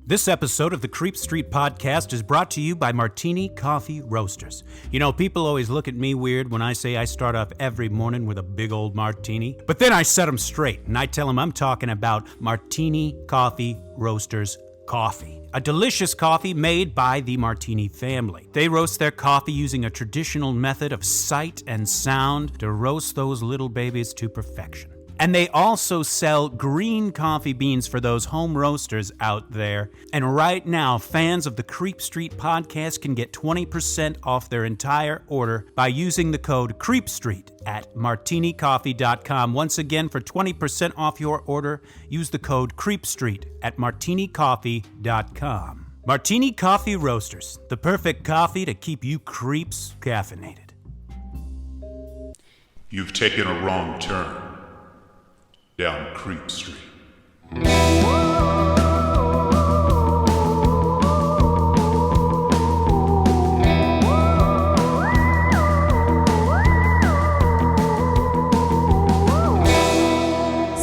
This episode of the Creep Street Podcast is brought to you by Martini Coffee Roasters. You know, people always look at me weird when I say I start off every morning with a big old martini. But then I set them straight, and I tell them I'm talking about Martini Coffee Roasters coffee. A delicious coffee made by the Martini family. They roast their coffee using a traditional method of sight and sound to roast those little babies to perfection. And they also sell green coffee beans for those home roasters out there. And right now, fans of the Creep Street Podcast can get 20% off their entire order by using the code CREEPSTREET at martinicoffee.com. Once again, for 20% off your order, use the code CREEPSTREET at martinicoffee.com. Martini Coffee Roasters, the perfect coffee to keep you creeps caffeinated. You've taken a wrong turn down Creep Street.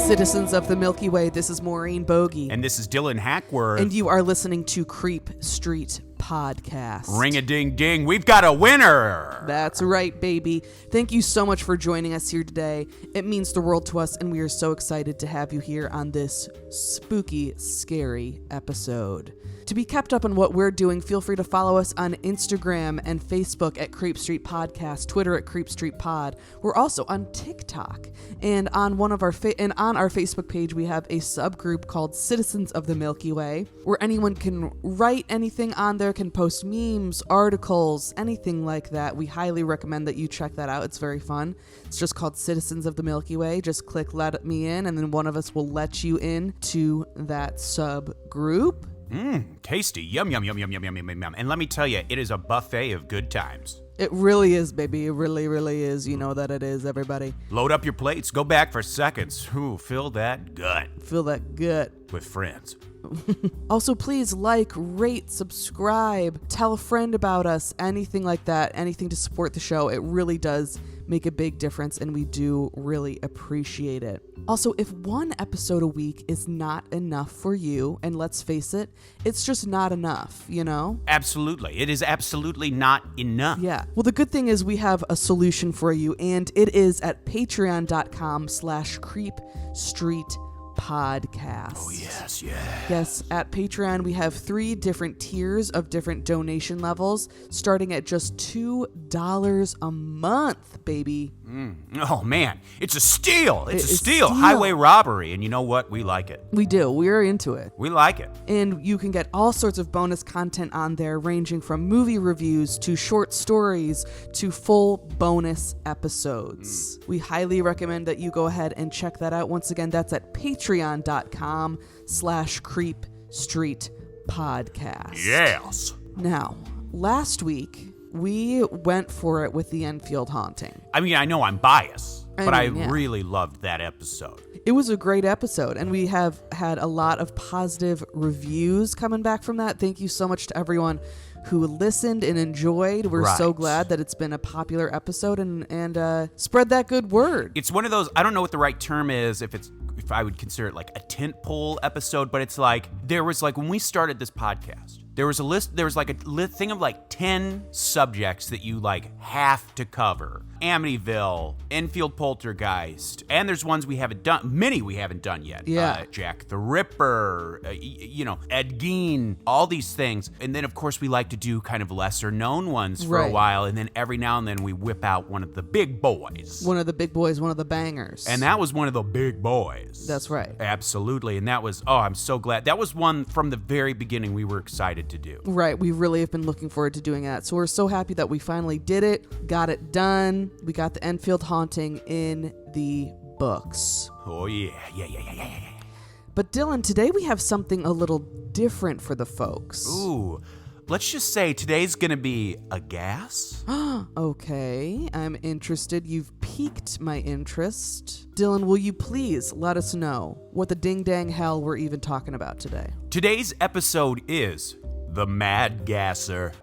Citizens of the Milky Way, this is Maureen Bogey. And this is Dylan Hackworth. And you are listening to Creep Street Podcast. Ring-a-ding-ding, we've got a winner! That's right, baby. Thank you so much for joining us here today. It means the world to us, and we are so excited to have you here on this spooky, scary episode. To be kept up on what we're doing, feel free to follow us on Instagram and Facebook at Creep Street Podcast, Twitter at Creep Street Pod. We're also on TikTok, and on one of our on our Facebook page, we have a subgroup called Citizens of the Milky Way, where anyone can write anything on there, can post memes, articles, anything like that. We highly recommend that you check that out. It's very fun. It's just called Citizens of the Milky Way. Just click "Let Me In," and then one of us will let you in to that subgroup. Tasty. Yum, yum, yum, yum, yum, yum, yum, yum. And let me tell you, it is a buffet of good times. It really is, baby. It really, really is. You know that it is, everybody. Load up your plates. Go back for seconds. Ooh, fill that gut. Fill that gut. With friends. Also, please like, rate, subscribe, tell a friend about us, anything like that, anything to support the show. It really does make a big difference, and we do really appreciate it. Also, if one episode a week is not enough for you, and let's face it, it's just not enough, you know? Absolutely. It is absolutely not enough. Yeah. Well, the good thing is we have a solution for you, and it is at patreon.com/creepstreetpodcast. Oh, yes. Yes, at Patreon, we have 3 different tiers of different donation levels, starting at just $2 a month, baby. Oh, man. It's a steal. It's a steal. Highway robbery. And you know what? We like it. We do. We're into it. We like it. And you can get all sorts of bonus content on there, ranging from movie reviews to short stories to full bonus episodes. We highly recommend that you go ahead and check that out. Once again, that's at patreon.com/creepstreetpodcast. Yes. Now, last week, we went for it with the Enfield haunting. I mean, I know I'm biased, but I really loved that episode. It was a great episode, and we have had a lot of positive reviews coming back from that. Thank you so much to everyone who listened and enjoyed. We're so glad that it's been a popular episode, and spread that good word. It's one of those, I don't know what the right term is, if I would consider it like a tentpole episode, but it's like, there was like, when we started this podcast, there was a thing of like 10 subjects that you like have to cover. Amityville, Enfield Poltergeist, and there's ones we haven't done, many we haven't done yet. Yeah. Jack the Ripper, Ed Gein, all these things. And then of course we like to do kind of lesser known ones for a while, and then every now and then we whip out one of the big boys. One of the big boys, one of the bangers. And that was one of the big boys. That's right. Absolutely. And that was, I'm so glad. That was one from the very beginning we were excited to do. Right. We really have been looking forward to doing that. So we're so happy that we finally did it, got it done. We got the Enfield haunting in the books. Oh, yeah. But Dylan, today we have something a little different for the folks. Ooh. Let's just say today's gonna be a gas. Okay, I'm interested. You've piqued my interest. Dylan, will you please let us know what the ding-dang hell we're even talking about today? Today's episode is The Mad Gasser.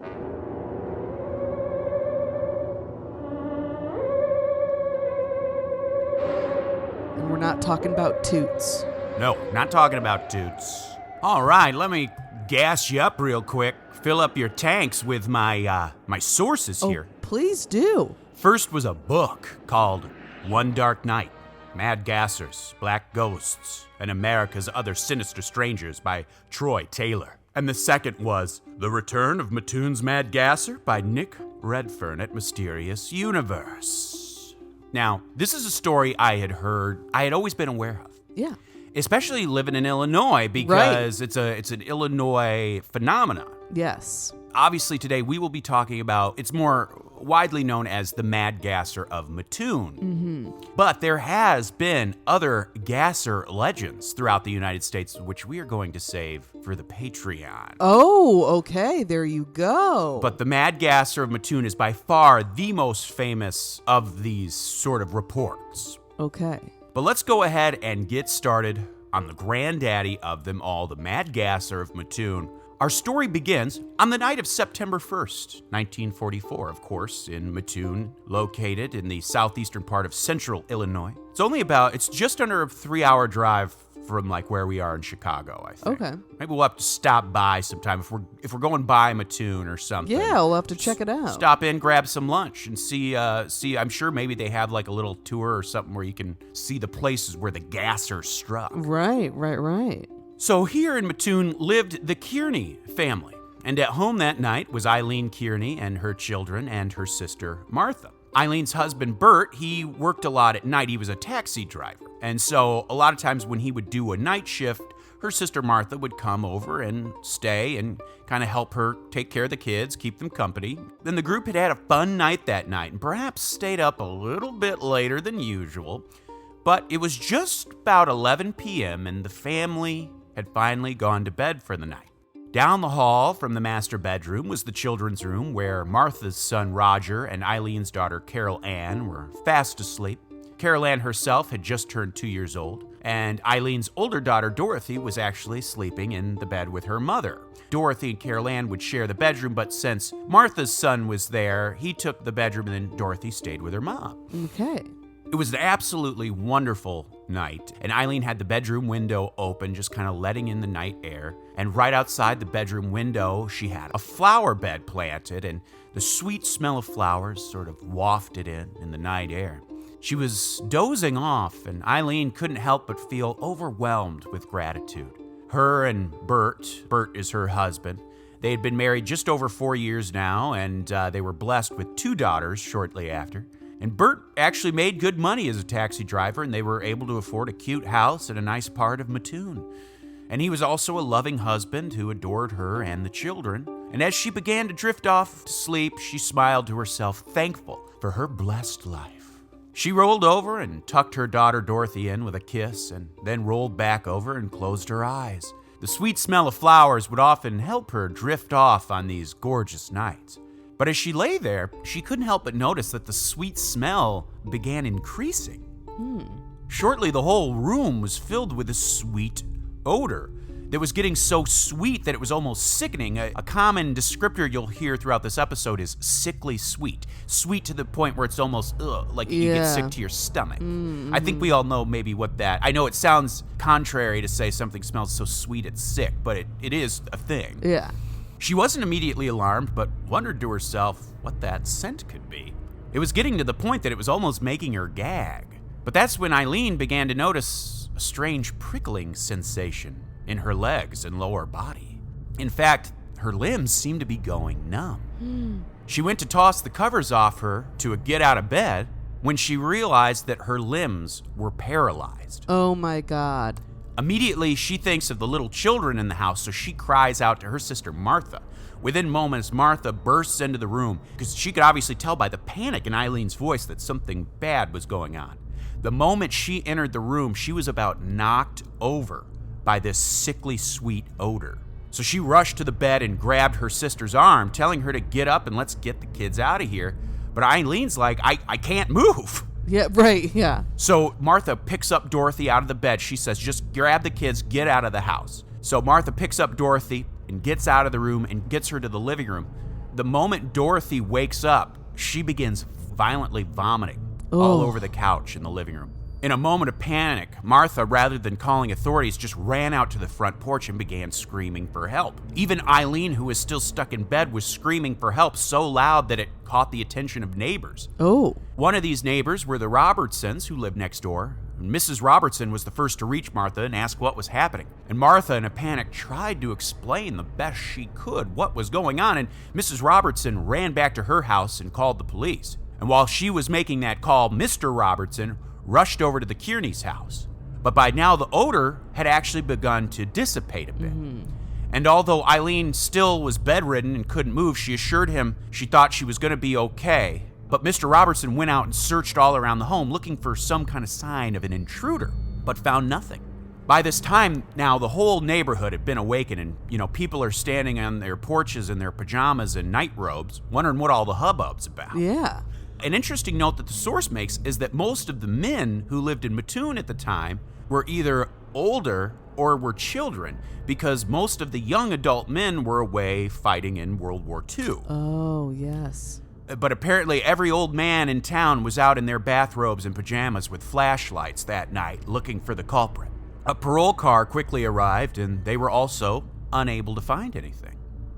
And we're not talking about toots. No, not talking about toots. All right, let me gas you up real quick, fill up your tanks with my sources here. Please do. First was a book called One Dark Night, Mad Gassers, Black Ghosts, and America's Other Sinister Strangers by Troy Taylor. And the second was The Return of Mattoon's Mad Gasser by Nick Redfern at Mysterious Universe. Now, this is a story I had always been aware of. Yeah. Especially living in Illinois, because it's an Illinois phenomenon. Yes. Obviously, today we will be talking about, it's more widely known as the Mad Gasser of Mattoon. Mm-hmm. But there has been other gasser legends throughout the United States, which we are going to save for the Patreon. Oh, okay. There you go. But the Mad Gasser of Mattoon is by far the most famous of these sort of reports. Okay. But let's go ahead and get started on the granddaddy of them all, the Mad Gasser of Mattoon. Our story begins on the night of September 1st, 1944, of course, in Mattoon, located in the southeastern part of central Illinois. It's just under a 3-hour drive from like where we are in Chicago, I think. Okay. Maybe we'll have to stop by sometime if we're going by Mattoon or something. Yeah, we'll have to check it out. Stop in, grab some lunch, and see. I'm sure maybe they have like a little tour or something where you can see the places where the gasser struck. Right. So here in Mattoon lived the Kearney family, and at home that night was Eileen Kearney and her children and her sister Martha. Eileen's husband Bert, he worked a lot at night. He was a taxi driver, and so a lot of times when he would do a night shift, her sister Martha would come over and stay and kind of help her take care of the kids, keep them company. Then the group had a fun night that night and perhaps stayed up a little bit later than usual, but it was just about 11 p.m. and the family had finally gone to bed for the night. Down the hall from the master bedroom was the children's room where Martha's son Roger and Eileen's daughter Carol Ann were fast asleep. Carol Ann herself had just turned 2 years old, and Eileen's older daughter Dorothy was actually sleeping in the bed with her mother. Dorothy and Carol Ann would share the bedroom, but since Martha's son was there, he took the bedroom and then Dorothy stayed with her mom. Okay. It was an absolutely wonderful night, and Eileen had the bedroom window open, just kind of letting in the night air. And right outside the bedroom window, she had a flower bed planted, and the sweet smell of flowers sort of wafted in the night air. She was dozing off, and Eileen couldn't help but feel overwhelmed with gratitude. Her and Bert is her husband, they had been married just over 4 years now, and they were blessed with 2 daughters shortly after. And Bert actually made good money as a taxi driver, and they were able to afford a cute house in a nice part of Mattoon. And he was also a loving husband who adored her and the children. And as she began to drift off to sleep, she smiled to herself, thankful for her blessed life. She rolled over and tucked her daughter Dorothy in with a kiss, and then rolled back over and closed her eyes. The sweet smell of flowers would often help her drift off on these gorgeous nights. But as she lay there, she couldn't help but notice that the sweet smell began increasing. Shortly, the whole room was filled with a sweet odor that was getting so sweet that it was almost sickening. A common descriptor you'll hear throughout this episode is sickly sweet. Sweet to the point where it's almost like you get sick to your stomach. Mm-hmm. I think we all know maybe what that... I know it sounds contrary to say something smells so sweet it's sick, but it is a thing. Yeah. She wasn't immediately alarmed, but wondered to herself what that scent could be. It was getting to the point that it was almost making her gag. But that's when Eileen began to notice a strange prickling sensation in her legs and lower body. In fact, her limbs seemed to be going numb. She went to toss the covers off her to get out of bed when she realized that her limbs were paralyzed. Oh my God. Immediately, she thinks of the little children in the house, so she cries out to her sister Martha. Within moments, Martha bursts into the room because she could obviously tell by the panic in Eileen's voice that something bad was going on. The moment she entered the room, she was about knocked over by this sickly sweet odor. So she rushed to the bed and grabbed her sister's arm, telling her to get up and let's get the kids out of here. But Eileen's like, I can't move. Yeah, right, yeah. So Martha picks up Dorothy out of the bed. She says, just grab the kids, get out of the house. So Martha picks up Dorothy and gets out of the room and gets her to the living room. The moment Dorothy wakes up, she begins violently vomiting all over the couch in the living room. In a moment of panic, Martha, rather than calling authorities, just ran out to the front porch and began screaming for help. Even Eileen, who was still stuck in bed, was screaming for help so loud that it caught the attention of neighbors. Oh. One of these neighbors were the Robertsons, who lived next door. Mrs. Robertson was the first to reach Martha and ask what was happening. And Martha, in a panic, tried to explain the best she could what was going on, and Mrs. Robertson ran back to her house and called the police. And while she was making that call, Mr. Robertson rushed over to the Kearney's house. But by now, the odor had actually begun to dissipate a bit. And although Eileen still was bedridden and couldn't move, she assured him she thought she was going to be okay. But Mr. Robertson went out and searched all around the home looking for some kind of sign of an intruder, but found nothing. By this time, now, the whole neighborhood had been awakened, and, people are standing on their porches in their pajamas and night robes, wondering what all the hubbub's about. Yeah. An interesting note that the source makes is that most of the men who lived in Mattoon at the time were either older or were children, because most of the young adult men were away fighting in World War II. Oh, yes. But apparently every old man in town was out in their bathrobes and pajamas with flashlights that night looking for the culprit. A parole car quickly arrived, and they were also unable to find anything.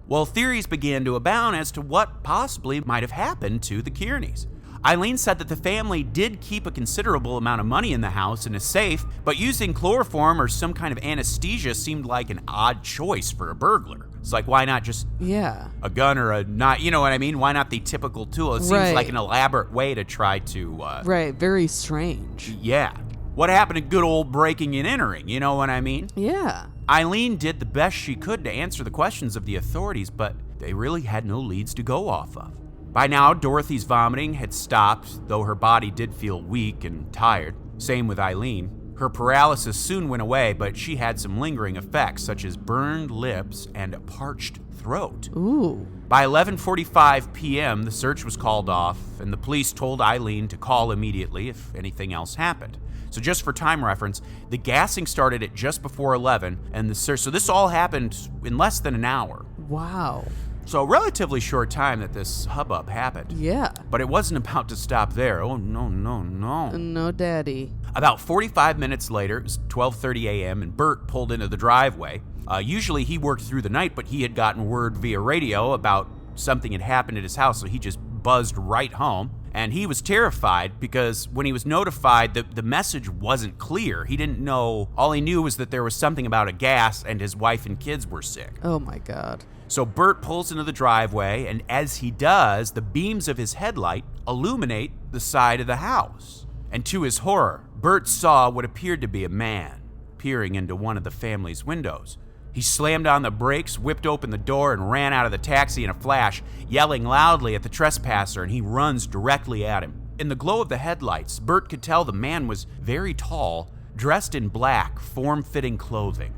Well, theories began to abound as to what possibly might have happened to the Kearneys. Eileen said that the family did keep a considerable amount of money in the house in a safe, but using chloroform or some kind of anesthesia seemed like an odd choice for a burglar. It's like, why not just a gun or a knife? You know what I mean? Why not the typical tool? It seems like an elaborate way to try to... Right, very strange. Yeah. What happened to good old breaking and entering? You know what I mean? Yeah. Eileen did the best she could to answer the questions of the authorities, but they really had no leads to go off of. By now, Dorothy's vomiting had stopped, though her body did feel weak and tired. Same with Eileen. Her paralysis soon went away, but she had some lingering effects, such as burned lips and a parched throat. Ooh. By 11:45 p.m., the search was called off, and the police told Eileen to call immediately if anything else happened. So just for time reference, the gassing started at just before 11, and so this all happened in less than an hour. Wow. So a relatively short time that this hubbub happened. Yeah. But it wasn't about to stop there. Oh, no. No, Daddy. About 45 minutes later, it was 12:30 a.m., and Bert pulled into the driveway. Usually he worked through the night, but he had gotten word via radio about something had happened at his house, so he just buzzed right home. And he was terrified because when he was notified, the message wasn't clear. He didn't know. All he knew was that there was something about a gas and his wife and kids were sick. Oh, my God. So Bert pulls into the driveway, and as he does, the beams of his headlight illuminate the side of the house. And to his horror, Bert saw what appeared to be a man peering into one of the family's windows. He slammed on the brakes, whipped open the door, and ran out of the taxi in a flash, yelling loudly at the trespasser, and he runs directly at him. In the glow of the headlights, Bert could tell the man was very tall, dressed in black, form-fitting clothing,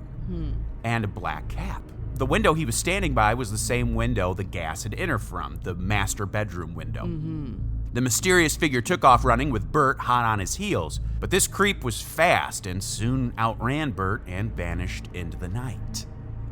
and a black cap. The window he was standing by was the same window the gas had entered from, the master bedroom window. The mysterious figure took off running with Bert hot on his heels, but this creep was fast and soon outran Bert and vanished into the night.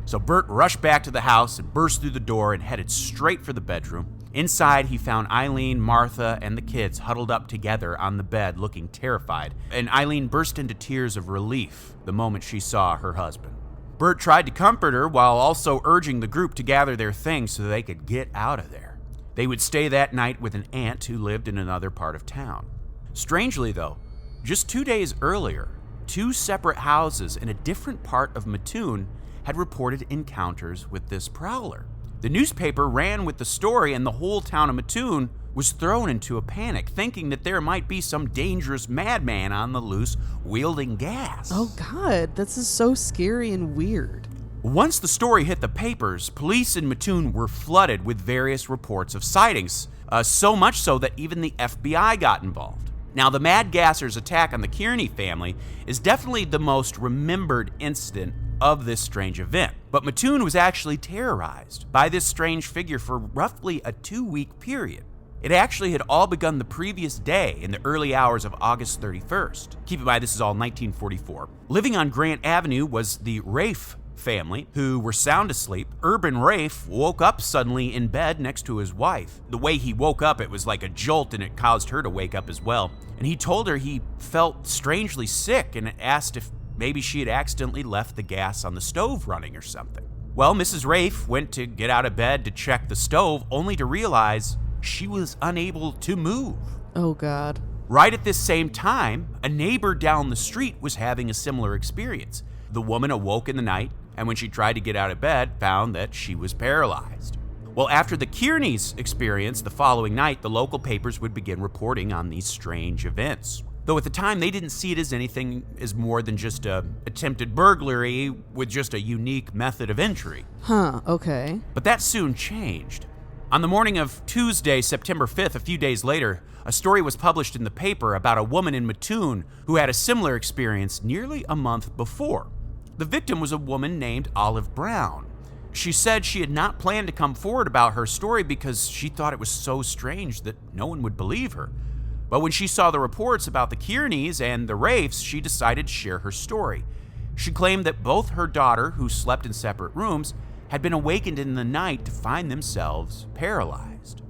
So Bert rushed back to the house and burst through the door and headed straight for the bedroom. Inside, he found Eileen, Martha, and the kids huddled up together on the bed looking terrified, and Eileen burst into tears of relief the moment she saw her husband. Bert tried to comfort her while also urging the group to gather their things so they could get out of there. They would stay that night with an aunt who lived in another part of town. Strangely, though, just 2 days earlier, 2 separate houses in a different part of Mattoon had reported encounters with this prowler. The newspaper ran with the story, and the whole town of Mattoon was thrown into a panic, thinking that there might be some dangerous madman on the loose wielding gas. Oh, God, this is so scary and weird. Once the story hit the papers, police in Mattoon were flooded with various reports of sightings, so much so that even the FBI got involved. Now, the Mad Gasser's attack on the Kearney family is definitely the most remembered incident of this strange event, but Mattoon was actually terrorized by this strange figure for roughly a 2-week period. It actually had all begun the previous day in the early hours of August 31st. Keep in mind, this is all 1944. Living on Grant Avenue was the Rafe family, who were sound asleep, Urban Rafe woke up suddenly in bed next to his wife. The way he woke up, it was like a jolt, and it caused her to wake up as well. And he told her he felt strangely sick and asked if maybe she had accidentally left the gas on the stove running or something. Well, Mrs. Rafe went to get out of bed to check the stove, only to realize she was unable to move. Oh, God. Right at this same time, a neighbor down the street was having a similar experience. The woman awoke in the night, and when she tried to get out of bed, found that she was paralyzed. Well, after the Kearneys' experience the following night, the local papers would begin reporting on these strange events. Though at the time, they didn't see it as anything as more than just an attempted burglary with just a unique method of entry. Huh, okay. But that soon changed. On the morning of Tuesday, September 5th, a few days later, a story was published in the paper about a woman in Mattoon who had a similar experience nearly a month before. The victim was a woman named Olive Brown. She said she had not planned to come forward about her story because she thought it was so strange that no one would believe her. But when she saw the reports about the Kearneys and the Rafes, she decided to share her story. She claimed that both her daughter, who slept in separate rooms, had been awakened in the night to find themselves paralyzed.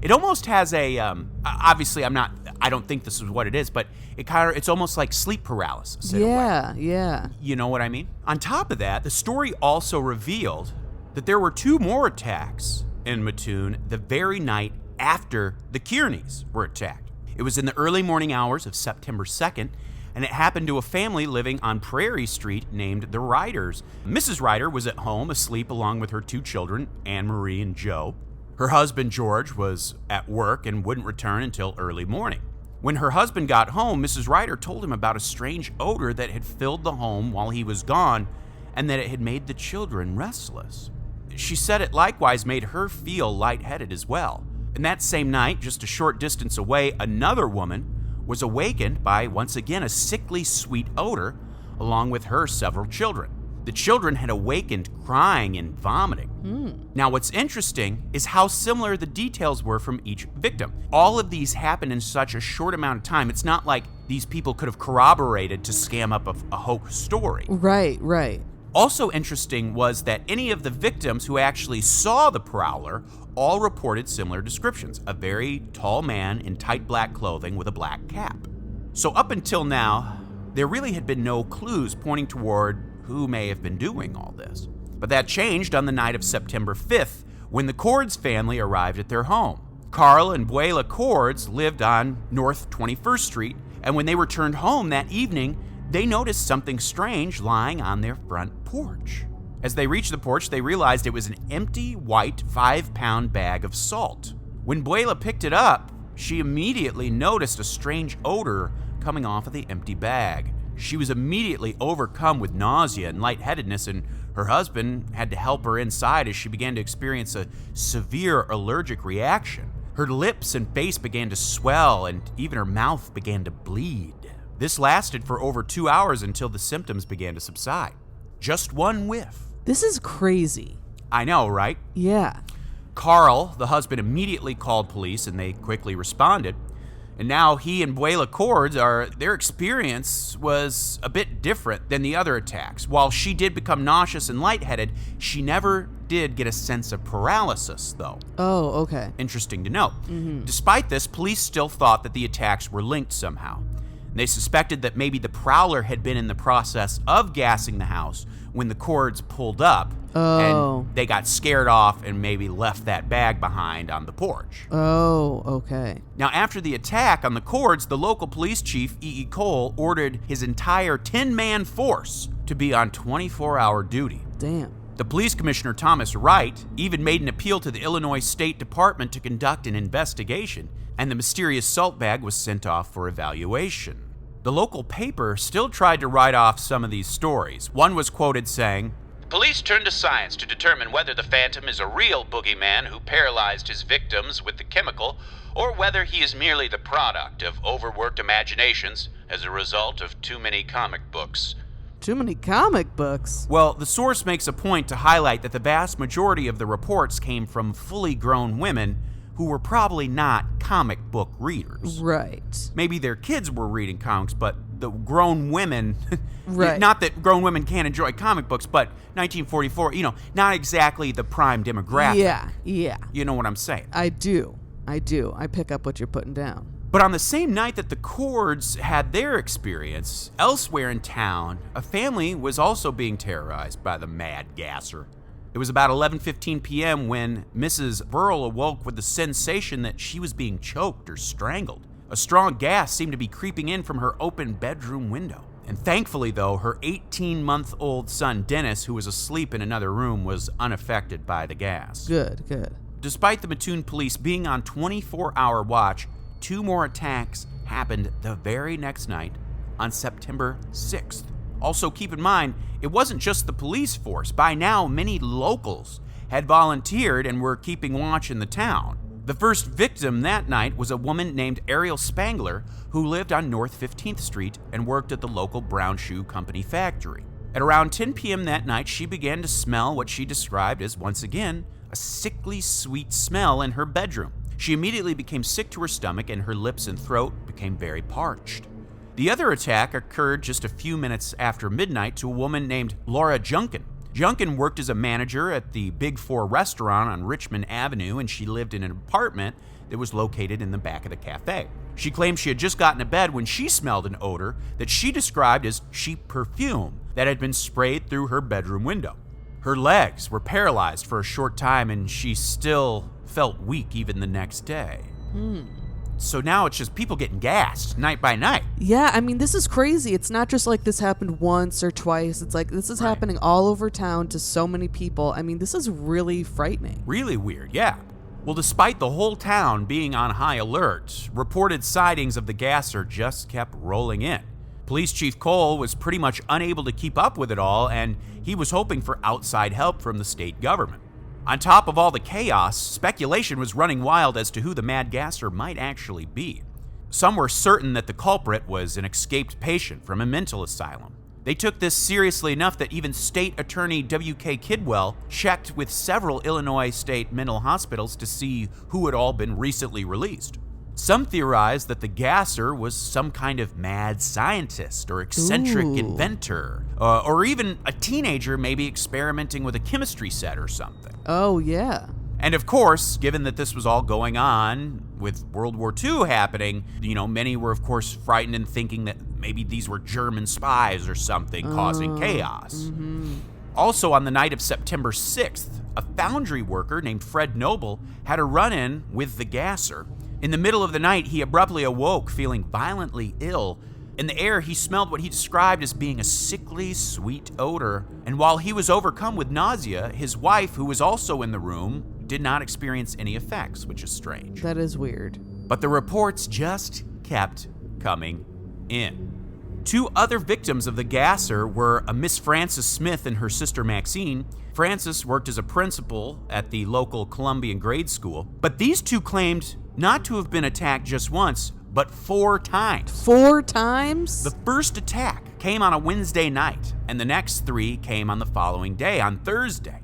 It almost has a, obviously I don't think this is what it is, but it's almost like sleep paralysis. Yeah. You know what I mean? On top of that, the story also revealed that there were 2 more attacks in Mattoon the very night after the Kearneys were attacked. It was in the early morning hours of September 2nd, and it happened to a family living on Prairie Street named the Ryders. Mrs. Ryder was at home asleep along with her 2 children, Anne-Marie and Joe. Her husband, George, was at work and wouldn't return until early morning. When her husband got home, Mrs. Ryder told him about a strange odor that had filled the home while he was gone and that it had made the children restless. She said it likewise made her feel lightheaded as well. And that same night, just a short distance away, another woman was awakened by, once again, a sickly sweet odor, along with her several children. The children had awakened crying and vomiting. Now, what's interesting is how similar the details were from each victim. All of these happened in such a short amount of time. It's not like these people could have corroborated to scam up a hoax story. Right. Also interesting was that any of the victims who actually saw the prowler all reported similar descriptions. A very tall man in tight black clothing with a black cap. So up until now, there really had been no clues pointing toward who may have been doing all this. But that changed on the night of September 5th when the Cords family arrived at their home. Carl and Buela Cords lived on North 21st Street, and when they returned home that evening, they noticed something strange lying on their front porch. As they reached the porch, they realized it was an empty white 5-pound bag of salt. When Buela picked it up, she immediately noticed a strange odor coming off of the empty bag. She was immediately overcome with nausea and lightheadedness, and her husband had to help her inside as she began to experience a severe allergic reaction. Her lips and face began to swell, and even her mouth began to bleed. This lasted for over 2 hours until the symptoms began to subside. Just one whiff. This is crazy. I know, right? Yeah. Carl, the husband, immediately called police, and they quickly responded. And now he and Buela Cords, their experience was a bit different than the other attacks. While she did become nauseous and lightheaded, she never did get a sense of paralysis, though. Oh, okay. Interesting to note. Despite this, police still thought that the attacks were linked somehow. They suspected that maybe the prowler had been in the process of gassing the house when the Cords pulled up, and they got scared off and maybe left that bag behind on the porch. Oh, okay. Now, after the attack on the Cords, the local police chief, E.E. Cole, ordered his entire 10-man force to be on 24-hour duty. Damn. The police commissioner, Thomas Wright, even made an appeal to the Illinois State Department to conduct an investigation, and the mysterious salt bag was sent off for evaluation. The local paper still tried to write off some of these stories. One was quoted saying, "Police turned to science to determine whether the phantom is a real boogeyman who paralyzed his victims with the chemical, or whether he is merely the product of overworked imaginations as a result of too many comic books." Too many comic books? Well, the source makes a point to highlight that the vast majority of the reports came from fully grown women who were probably not comic book readers. Right. Maybe their kids were reading comics, but the grown women, Right. not that grown women can't enjoy comic books, but 1944, not exactly the prime demographic. Yeah. You know what I'm saying? I do. I pick up what you're putting down. But on the same night that the Cords had their experience, elsewhere in town, a family was also being terrorized by the Mad Gasser. It was about 11:15 p.m. when Mrs. Burrell awoke with the sensation that she was being choked or strangled. A strong gas seemed to be creeping in from her open bedroom window. And thankfully, though, her 18-month-old son, Dennis, who was asleep in another room, was unaffected by the gas. Good. Despite the Mattoon police being on 24-hour watch, 2 more attacks happened the very next night on September 6th. Also, keep in mind, it wasn't just the police force. By now, many locals had volunteered and were keeping watch in the town. The first victim that night was a woman named Ariel Spangler, who lived on North 15th Street and worked at the local Brown Shoe Company factory. At around 10 p.m. that night, she began to smell what she described as, once again, a sickly sweet smell in her bedroom. She immediately became sick to her stomach and her lips and throat became very parched. The other attack occurred just a few minutes after midnight to a woman named Laura Junkin. Junkin worked as a manager at the Big Four restaurant on Richmond Avenue, and she lived in an apartment that was located in the back of the cafe. She claimed she had just gotten to bed when she smelled an odor that she described as cheap perfume that had been sprayed through her bedroom window. Her legs were paralyzed for a short time, and she still felt weak even the next day. So now it's just people getting gassed night by night. Yeah, I mean, this is crazy. It's not just like this happened once or twice. It's like this is happening all over town to so many people. I mean, this is really frightening. Really weird, yeah. Well, despite the whole town being on high alert, reported sightings of the gasser just kept rolling in. Police Chief Cole was pretty much unable to keep up with it all, and he was hoping for outside help from the state government. On top of all the chaos, speculation was running wild as to who the Mad Gasser might actually be. Some were certain that the culprit was an escaped patient from a mental asylum. They took this seriously enough that even State Attorney W.K. Kidwell checked with several Illinois state mental hospitals to see who had all been recently released. Some theorized that the gasser was some kind of mad scientist or eccentric inventor, or even a teenager maybe experimenting with a chemistry set or something. Oh, yeah. And of course, given that this was all going on with World War II happening, many were of course frightened and thinking that maybe these were German spies or something causing chaos. Also, on the night of September 6th, a foundry worker named Fred Noble had a run-in with the gasser. In the middle of the night, he abruptly awoke feeling violently ill. In the air, he smelled what he described as being a sickly, sweet odor. And while he was overcome with nausea, his wife, who was also in the room, did not experience any effects, which is strange. That is weird. But the reports just kept coming in. 2 other victims of the gasser were a Miss Frances Smith and her sister Maxine. Frances worked as a principal at the local Columbian grade school, but these 2 claimed not to have been attacked just once, but 4 times. 4 times? The first attack came on a Wednesday night, and the next 3 came on the following day, on Thursday.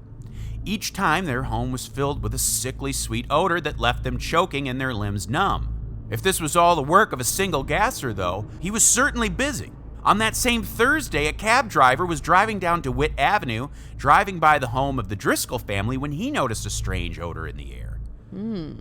Each time, their home was filled with a sickly sweet odor that left them choking and their limbs numb. If this was all the work of a single gasser, though, he was certainly busy. On that same Thursday, a cab driver was driving down DeWitt Avenue, driving by the home of the Driscoll family when he noticed a strange odor in the air.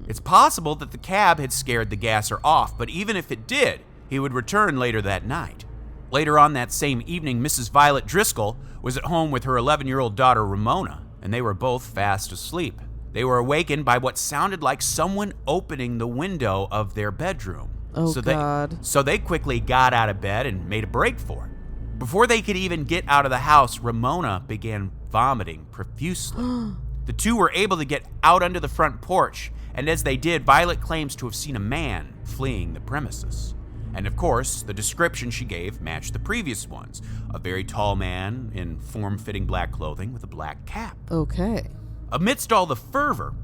It's possible that the cab had scared the gasser off, but even if it did, he would return later that night. Later on that same evening, Mrs. Violet Driscoll was at home with her 11-year-old daughter Ramona, and they were both fast asleep. They were awakened by what sounded like someone opening the window of their bedroom. Oh, God. So they quickly got out of bed and made a break for it. Before they could even get out of the house, Ramona began vomiting profusely. The 2 were able to get out onto the front porch, and as they did, Violet claims to have seen a man fleeing the premises. And of course, the description she gave matched the previous ones. A very tall man in form-fitting black clothing with a black cap. Okay. Amidst all the fervor,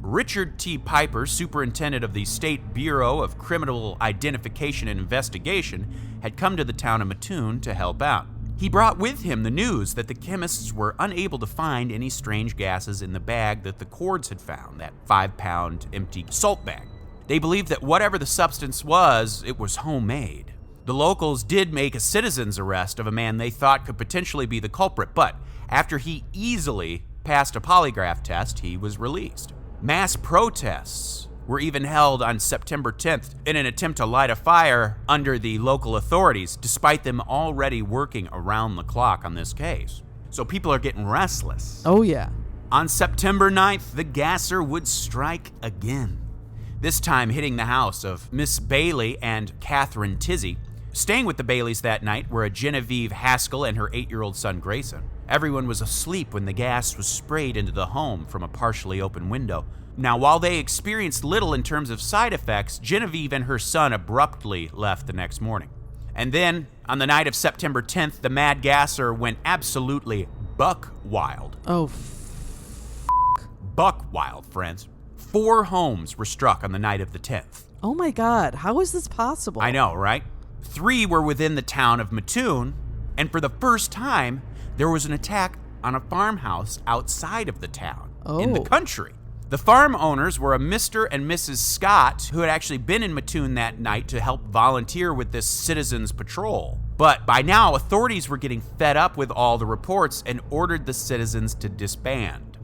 Richard T. Piper, superintendent of the State Bureau of Criminal Identification and Investigation, had come to the town of Mattoon to help out. He brought with him the news that the chemists were unable to find any strange gases in the bag that the Cords had found, that 5-pound empty salt bag. They believed that whatever the substance was, it was homemade. The locals did make a citizen's arrest of a man they thought could potentially be the culprit, but after he easily passed a polygraph test, he was released. Mass protests were even held on September 10th in an attempt to light a fire under the local authorities, despite them already working around the clock on this case. So people are getting restless. Oh, yeah. On September 9th, the gasser would strike again, this time hitting the house of Miss Bailey and Catherine Tizzy. Staying with the Baileys that night were a Genevieve Haskell and her 8-year-old son Grayson. Everyone was asleep when the gas was sprayed into the home from a partially open window. Now, while they experienced little in terms of side effects, Genevieve and her son abruptly left the next morning. And then, on the night of September 10th, the Mad Gasser went absolutely buck wild. Oh, Buck wild, friends. 4 homes were struck on the night of the 10th. Oh my God, how is this possible? I know, right? 3 were within the town of Mattoon, and for the first time, there was an attack on a farmhouse outside of the town, in the country. The farm owners were a Mr. and Mrs. Scott, who had actually been in Mattoon that night to help volunteer with this citizens patrol. But by now, authorities were getting fed up with all the reports and ordered the citizens to disband.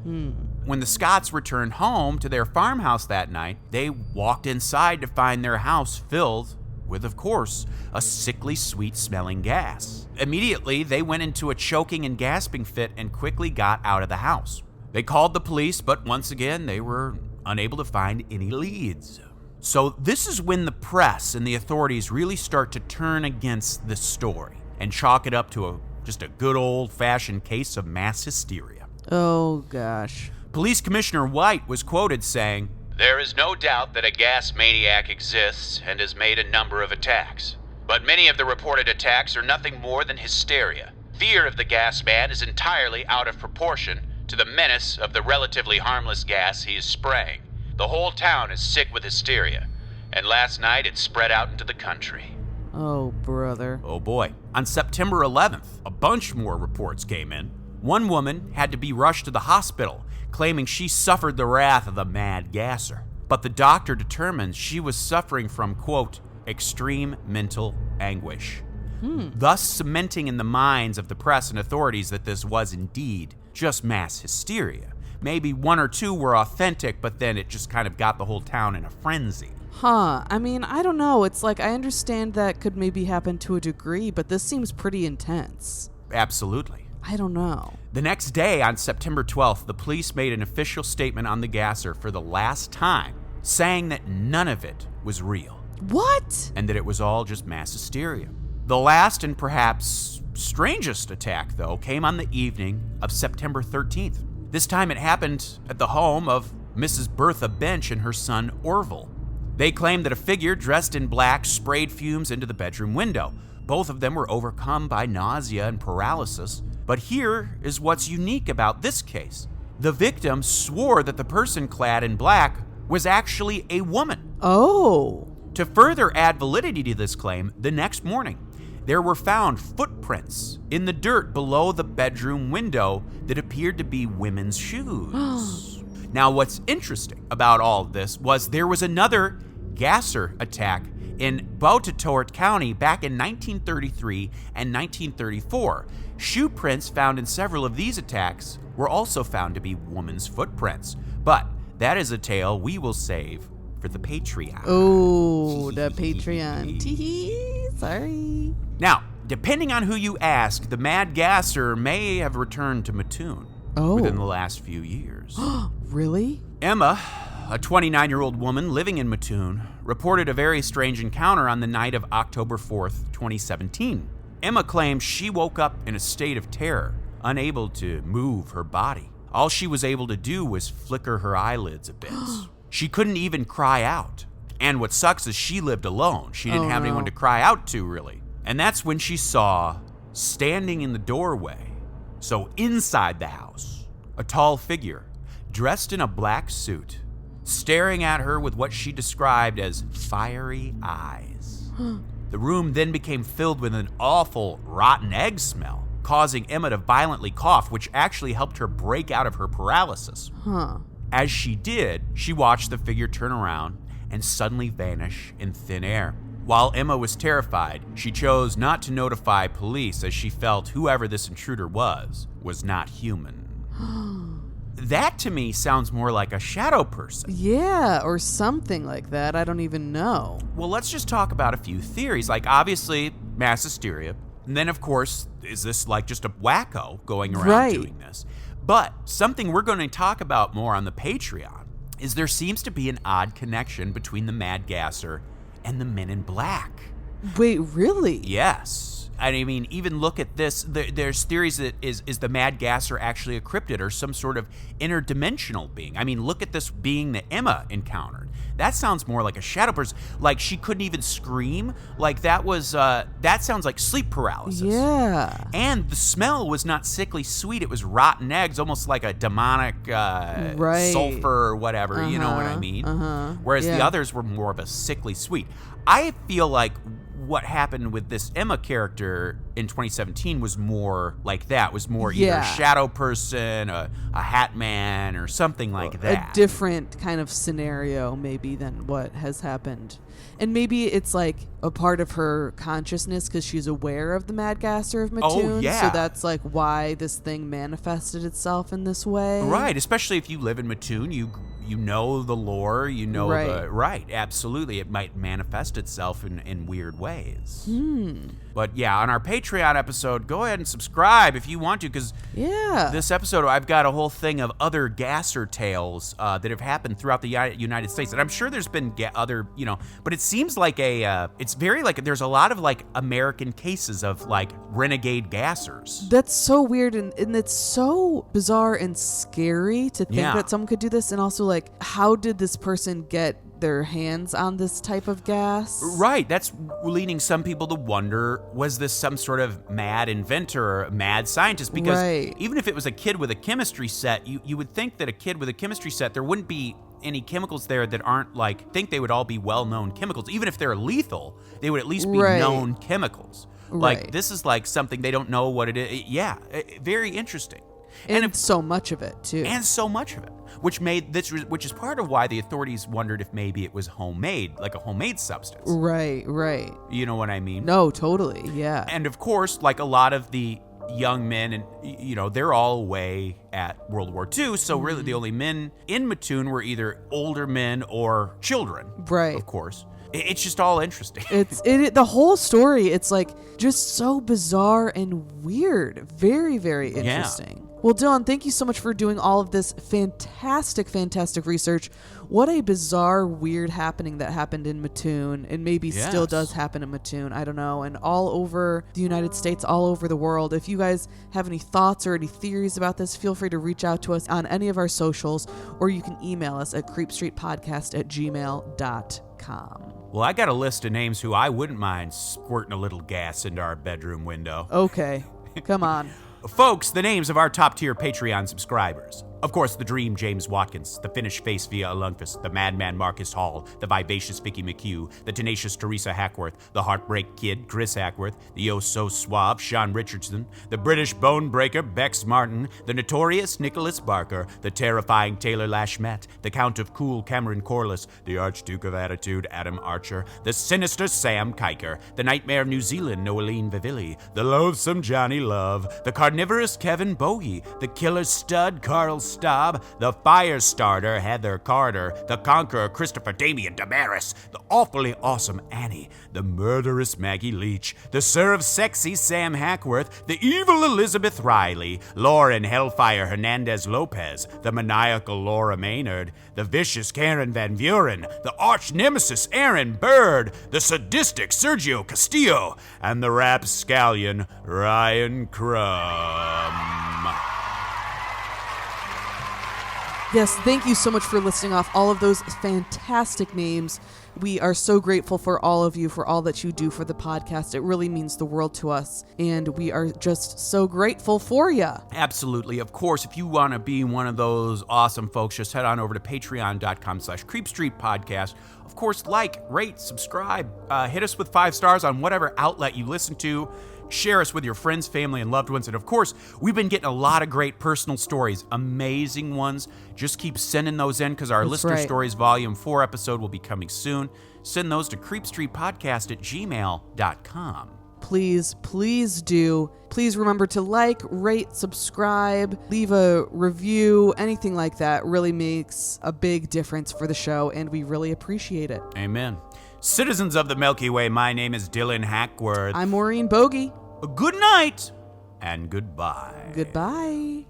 When the Scotts returned home to their farmhouse that night, they walked inside to find their house filled with, of course, a sickly sweet-smelling gas. Immediately, they went into a choking and gasping fit and quickly got out of the house. They called the police, but once again, they were unable to find any leads. So this is when the press and the authorities really start to turn against this story and chalk it up to just a good old-fashioned case of mass hysteria. Oh, gosh. Police Commissioner White was quoted saying, "There is no doubt that a gas maniac exists and has made a number of attacks. But many of the reported attacks are nothing more than hysteria. Fear of the gas man is entirely out of proportion to the menace of the relatively harmless gas he is spraying. The whole town is sick with hysteria, and last night it spread out into the country." Oh, brother. Oh boy. On September 11th, a bunch more reports came in. One woman had to be rushed to the hospital, claiming she suffered the wrath of the Mad Gasser. But the doctor determined she was suffering from, quote, extreme mental anguish, thus cementing in the minds of the press and authorities that this was indeed just mass hysteria. Maybe 1 or 2 were authentic, but then it just kind of got the whole town in a frenzy. I mean, I don't know. It's like, I understand that could maybe happen to a degree, but this seems pretty intense. Absolutely. I don't know. The next day, on September 12th, the police made an official statement on the gasser for the last time, saying that none of it was real. What? And that it was all just mass hysteria. The last and perhaps strangest attack, though, came on the evening of September 13th. This time it happened at the home of Mrs. Bertha Bench and her son Orville. They claimed that a figure dressed in black sprayed fumes into the bedroom window. Both of them were overcome by nausea and paralysis. But here is what's unique about this case. The victim swore that the person clad in black was actually a woman. Oh. To further add validity to this claim, the next morning, there were found footprints in the dirt below the bedroom window that appeared to be women's shoes. Now, what's interesting about all of this was there was another gasser attack in Boutetort County back in 1933 and 1934. Shoe prints found in several of these attacks were also found to be women's footprints. But that is a tale we will save for the Patreon. Oh, the Patreon. Tee-hee, sorry. Now, depending on who you ask, the Mad Gasser may have returned to Mattoon within the last few years. Really? Emma, a 29-year-old woman living in Mattoon, reported a very strange encounter on the night of October 4th, 2017. Emma claims she woke up in a state of terror, unable to move her body. All she was able to do was flicker her eyelids a bit. She couldn't even cry out. And what sucks is she lived alone. She didn't have anyone to cry out to, really. And that's when she saw, standing in the doorway, so inside the house, a tall figure, dressed in a black suit, staring at her with what she described as fiery eyes. The room then became filled with an awful rotten egg smell, causing Emma to violently cough, which actually helped her break out of her paralysis. As she did, she watched the figure turn around and suddenly vanish in thin air. While Emma was terrified, she chose not to notify police as she felt whoever this intruder was not human. That to me sounds more like a shadow person. Yeah, or something like that. I don't even know. Well, let's just talk about a few theories. Like, obviously, mass hysteria. And then, of course, is this like just a wacko going around doing this? But something we're going to talk about more on the Patreon is there seems to be an odd connection between the Mad Gasser and the Men in Black. Wait, really? Yes. I mean, even look at this. There's theories that is the Mad Gasser actually a cryptid or some sort of interdimensional being? I mean, look at this being that Emma encountered. That sounds more like a shadow person. Like, she couldn't even scream. Like, that sounds like sleep paralysis. Yeah. And the smell was not sickly sweet. It was rotten eggs, almost like a demonic sulfur or whatever. You know what I mean? Whereas the others were more of a sickly sweet. I feel like what happened with this Emma character in 2017 was more like that, was more either a shadow person, a hat man, or something like that. A different kind of scenario maybe than what has happened. And maybe it's like a part of her consciousness because she's aware of the Mad Gasser of Mattoon. Oh, yeah. So that's like why this thing manifested itself in this way. Right, especially if you live in Mattoon, you know the lore, you know right, absolutely. It might manifest itself in weird ways. But yeah, on our Patreon episode, go ahead and subscribe if you want to, because this episode, I've got a whole thing of other Gasser tales that have happened throughout the United States. And I'm sure there's been other, but it seems like it's very like, there's a lot of like American cases of like renegade Gassers. That's so weird, and it's so bizarre and scary to think that someone could do this. And also, like, how did this person get their hands on this type of gas? Right, that's leading some people to wonder, was this some sort of mad inventor or mad scientist? Because even if it was a kid with a chemistry set, you would think that a kid with a chemistry set, there wouldn't be any chemicals there that aren't like, think they would all be well-known chemicals. Even if they're lethal, they would at least be known chemicals. Like, this is like something they don't know what it is. Yeah, very interesting. And so much of it, too. And so much of it, which is part of why the authorities wondered if maybe it was homemade, like a homemade substance. Right. You know what I mean? No, totally, yeah. And of course, like a lot of the young men, and they're all away at World War II, so really the only men in Mattoon were either older men or children. Right. Of course. It's just all interesting. The whole story, it's like just so bizarre and weird. Very, very interesting. Yeah. Well, Dylan, thank you so much for doing all of this fantastic research. What a bizarre, weird happening that happened in Mattoon, and maybe still does happen in Mattoon. I don't know. And all over the United States, all over the world. If you guys have any thoughts or any theories about this, feel free to reach out to us on any of our socials, or you can email us at creepstreetpodcast@gmail.com. Well, I got a list of names who I wouldn't mind squirting a little gas into our bedroom window. Okay, come on. Folks, the names of our top-tier Patreon subscribers. Of course, the Dream James Watkins, the Finnish Face via Alunfus, the Madman Marcus Hall, the Vivacious Vicky McHugh, the Tenacious Teresa Hackworth, the Heartbreak Kid Chris Hackworth, the Oh So Suave Sean Richardson, the British Bone Breaker Bex Martin, the Notorious Nicholas Barker, the Terrifying Taylor Lashmet, the Count of Cool Cameron Corliss, the Archduke of Attitude Adam Archer, the Sinister Sam Kiker, the Nightmare of New Zealand Noeline Vivilli, the Loathsome Johnny Love, the Carnivorous Kevin Bogie, the Killer Stud Carl Staub, the Firestarter Heather Carter, the Conqueror Christopher Damian Damaris, the Awfully Awesome Annie, the Murderous Maggie Leach, the Sir of Sexy Sam Hackworth, the Evil Elizabeth Riley, Lauren Hellfire Hernandez Lopez, the Maniacal Laura Maynard, the Vicious Karen Van Vuren, the Arch Nemesis Aaron Bird, the Sadistic Sergio Castillo, and the Rapscallion Ryan Crumb. Yes, thank you so much for listing off all of those fantastic names. We are so grateful for all of you, for all that you do for the podcast. It really means the world to us, and we are just so grateful for you. Absolutely. Of course, if you want to be one of those awesome folks, just head on over to patreon.com/creepstreetpodcast. Of course, like, rate, subscribe, hit us with 5 stars on whatever outlet you listen to. Share us with your friends, family, and loved ones. And of course, we've been getting a lot of great personal stories, amazing ones. Just keep sending those in because our That's Listener right. Stories Volume 4 episode will be coming soon. Send those to creepstreetpodcast@gmail.com. Please do. Please remember to like, rate, subscribe, leave a review, anything like that really makes a big difference for the show, and we really appreciate it. Amen. Citizens of the Milky Way, my name is Dylan Hackworth. I'm Maureen Bogey. Good night and goodbye. Goodbye.